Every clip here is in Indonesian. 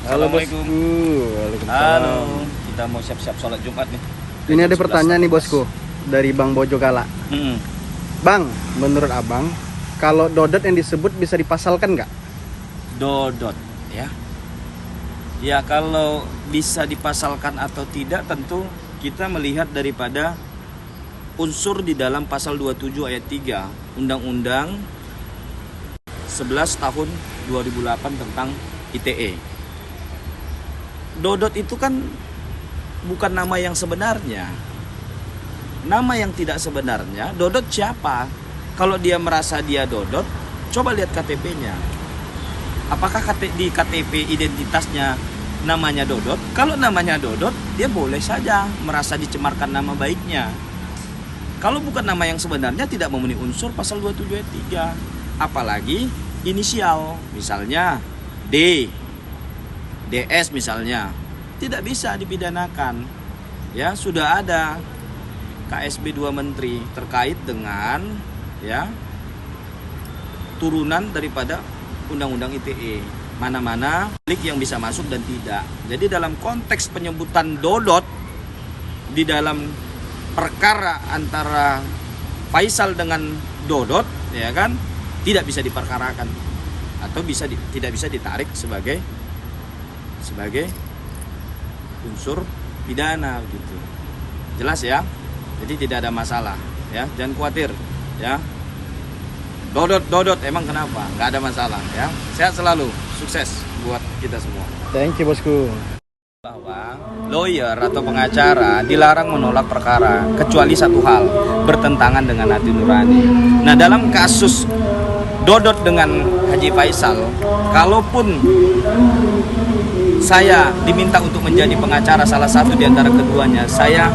Halo Assalamualaikum. bosku. Waalaikumsalam. Halo, kita mau siap-siap sholat Jumat nih. Ini ada Jam pertanyaan nih 11.15. bosku dari Bang Bojo Kala. Mm-mm. Bang, menurut abang, kalau dodot yang disebut bisa dipasalkan nggak? Dodot, ya. Ya kalau bisa dipasalkan atau tidak tentu kita melihat daripada unsur di dalam pasal 27 ayat 3 Undang-Undang 11 tahun 2008 tentang ITE. Dodot itu kan bukan nama yang sebenarnya. Nama yang tidak sebenarnya, Dodot siapa? Kalau dia merasa dia Dodot, coba lihat KTP-nya. Apakah di KTP identitasnya namanya Dodot? Kalau namanya Dodot, dia boleh saja merasa dicemarkan nama baiknya. Kalau bukan nama yang sebenarnya tidak memenuhi unsur pasal 27 ayat 3. Apalagi inisial, misalnya D, DS misalnya, tidak bisa dipidanakan. Ya, sudah ada KSB 2 menteri terkait dengan ya turunan daripada undang-undang ITE. Mana-mana klik yang bisa masuk dan tidak. Jadi dalam konteks penyebutan Dodot di dalam perkara antara Faisal dengan Dodot, ya kan, tidak bisa diperkarakan atau tidak bisa ditarik sebagai unsur pidana gitu. Jelas ya? Jadi tidak ada masalah ya, jangan khawatir ya. Dodot emang kenapa? Nggak ada masalah ya. Sehat selalu, sukses buat kita semua. Thank you bosku. Bahwa lawyer atau pengacara dilarang menolak perkara kecuali satu hal, bertentangan dengan hati nurani. Nah, dalam kasus Dodot dengan Haji Faisal, kalaupun saya diminta untuk menjadi pengacara salah satu di antara keduanya, saya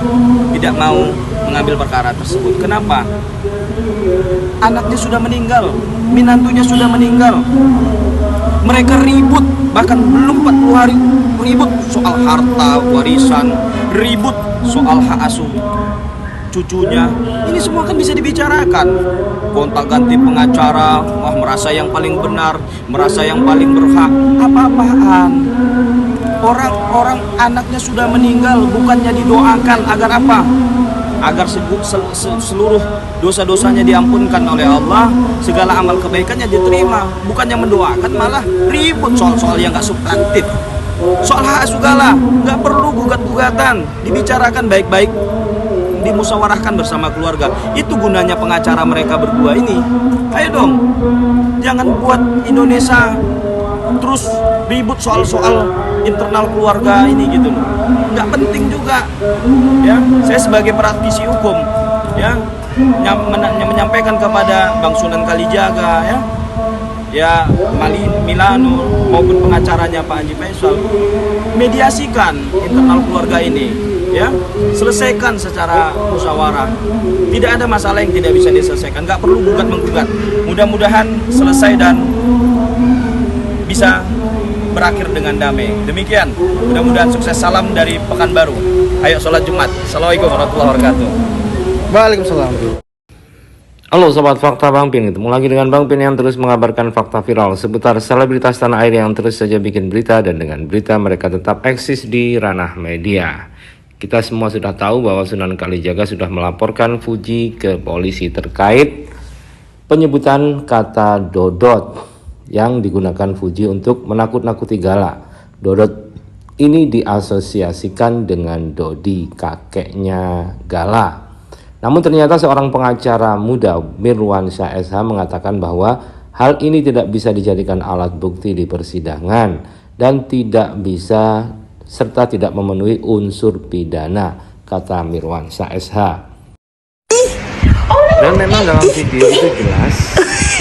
tidak mau mengambil perkara tersebut. Kenapa? Anaknya sudah meninggal, minantunya sudah meninggal. Mereka ribut, bahkan belum 40 hari ribut soal harta warisan, ribut soal hak asuh cucunya. Ini semua kan bisa dibicarakan. Gonta-ganti pengacara, wah merasa yang paling benar, merasa yang paling berhak. Apa-apaan? Orang anaknya sudah meninggal, bukannya didoakan agar apa? Agar seluruh dosa-dosanya diampunkan oleh Allah, segala amal kebaikannya diterima, bukannya mendoakan, malah ribut soal-soal yang gak substantif. Soal hak segala, gak perlu gugat-gugatan, dibicarakan baik-baik, dimusyawarahkan bersama keluarga. Itu gunanya pengacara mereka berdua ini. Ayo dong, jangan buat Indonesia terus ribut soal-soal internal keluarga ini gitu loh. Nggak penting juga ya. Saya sebagai praktisi hukum ya menyampaikan kepada Bang Sunan Kalijaga ya Milano maupun pengacaranya Pak Haji Faisal, mediasikan internal keluarga ini ya, selesaikan secara musyawarah. Tidak ada masalah yang tidak bisa diselesaikan, nggak perlu gugat-menggugat. Mudah-mudahan selesai dan bisa berakhir dengan damai. Demikian, mudah-mudahan sukses. Salam dari Pekanbaru. Ayo sholat Jumat. Assalamualaikum warahmatullahi wabarakatuh. Waalaikumsalam. Halo Sobat Fakta Bang Pin, ketemu lagi dengan Bang Pin yang terus mengabarkan fakta viral seputar selebritas tanah air yang terus saja bikin berita, dan dengan berita mereka tetap eksis di ranah media. Kita semua sudah tahu bahwa Sunan Kalijaga sudah melaporkan Fuji ke polisi terkait penyebutan kata Dodot yang digunakan Fuji untuk menakut-nakuti Gala. Dodot ini diasosiasikan dengan Dodi, kakeknya Gala. Namun ternyata seorang pengacara muda, Mirwansyah SH, mengatakan bahwa hal ini tidak bisa dijadikan alat bukti di persidangan dan tidak bisa serta tidak memenuhi unsur pidana, kata Mirwansyah SH. Dan memang dalam video itu jelas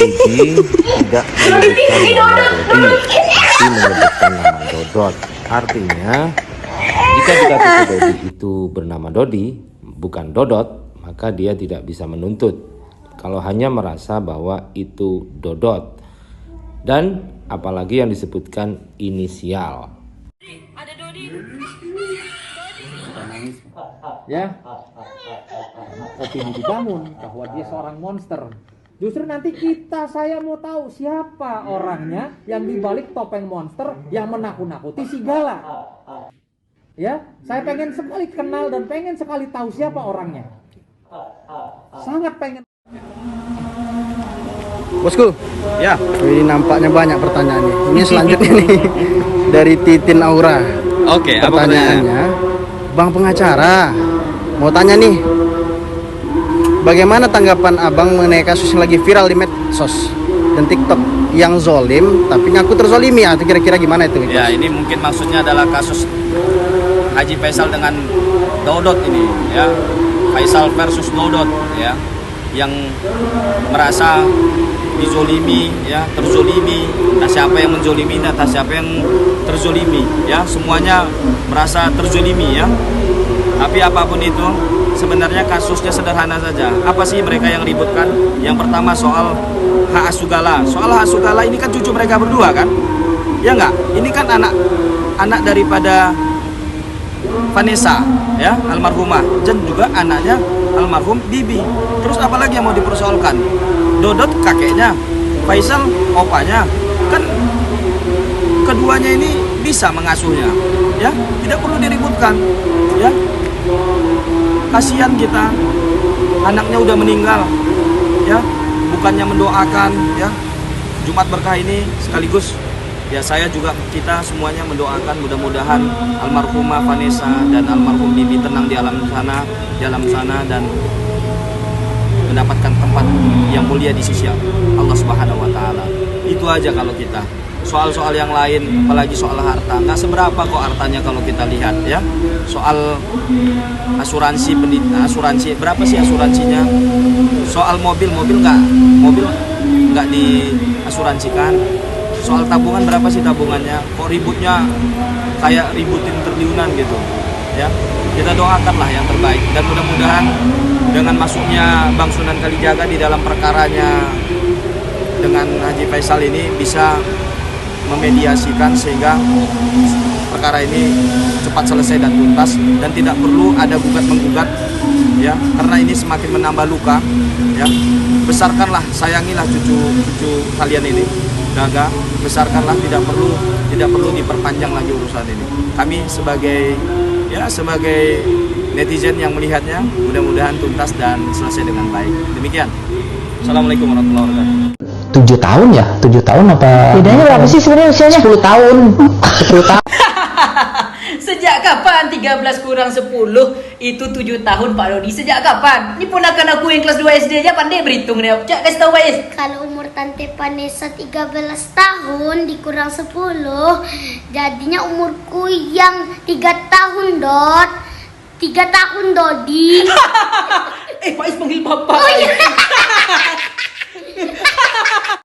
Fuji tidak menyebutkan nama Dodi, tapi menyebutkan nama Dodot. Artinya jika dikatakan Dodi itu bernama Dodi, bukan Dodot, maka dia tidak bisa menuntut kalau hanya merasa bahwa itu Dodot, dan apalagi yang disebutkan inisial. Ada Dodi. Ya, opini dibangun bahwa dia seorang monster. Justru nanti saya mau tahu siapa orangnya yang dibalik topeng monster yang menakut-nakuti si Gala. Ya, saya pengen sekali kenal dan pengen sekali tahu siapa orangnya. Sangat pengen. Bosku, Ya, ini nampaknya banyak pertanyaan nih. Ini selanjutnya nih dari Titin Aura. oke. Apa pertanyaannya? Pertanyaannya, Bang pengacara, mau tanya nih, bagaimana tanggapan abang mengenai kasus yang lagi viral di medsos dan TikTok yang zolim tapi ngaku terzolimi? Atau kira-kira gimana itu? Ya, ini mungkin maksudnya adalah kasus Haji Faisal dengan Dodot ini, ya. Faisal versus Dodot, ya, yang merasa dizolimi, ya, terzolimi. Entah siapa yang menzolimi, entah siapa yang terzolimi, ya. Semuanya merasa terzolimi, ya. Tapi apapun itu, sebenarnya kasusnya sederhana saja. Apa sih mereka yang ributkan? Yang pertama soal hak asuh Soal hak asuh ini kan cucu mereka berdua kan? Ya enggak? Ini kan anak daripada Vanessa, ya, almarhumah, dan juga anaknya almarhum Bibi. Terus apalagi yang mau dipersoalkan? Dodot kakeknya, Faisal opanya. Kan keduanya ini bisa mengasuhnya, ya, tidak perlu diributkan, ya. Kasihan kita, anaknya udah meninggal, ya, bukannya mendoakan, ya, Jumat Berkah ini sekaligus, ya, saya juga, kita semuanya mendoakan mudah-mudahan almarhumah Vanessa dan almarhum Bibi tenang di alam sana dan mendapatkan tempat yang mulia di sisi Allah Subhanahu wa taala. Itu aja kalau kita. Soal-soal yang lain, apalagi soal harta, nggak seberapa kok hartanya kalau kita lihat, ya. Soal asuransi berapa sih asuransinya? Soal mobil nggak diasuransikan. Soal tabungan berapa sih tabungannya? Kok ributnya kayak ributin triliunan gitu, ya. Kita doakanlah yang terbaik dan mudah-mudahan dengan masuknya Bang Sunan Kalijaga di dalam perkaranya dengan Haji Faisal ini bisa memediasikan sehingga perkara ini cepat selesai dan tuntas dan tidak perlu ada gugat-menggugat, ya, karena ini semakin menambah luka, ya. Besarkanlah, sayangilah cucu kalian ini, Gaga, besarkanlah, tidak perlu diperpanjang lagi urusan ini. Kami sebagai netizen yang melihatnya, mudah-mudahan tuntas dan selesai dengan baik. Demikian. Assalamualaikum warahmatullahi wabarakatuh. 7 tahun ya? 7 tahun apa? Bedanya berapa sih sebenarnya usianya? 10 tahun. 10 tahun. Sejak kapan 13 kurang 10 itu 7 tahun Pak Dodi? Sejak kapan? Ini ponakan aku yang kelas 2 SD aja pandai berhitung dia. Cak, kasih tahu Pak. Kalau umur Tante Vanessa 13 tahun dikurang 10, jadinya umurku yang 3 tahun, Dot. 3 tahun, Dodi. Pak Is panggil Bapak. Oh iya.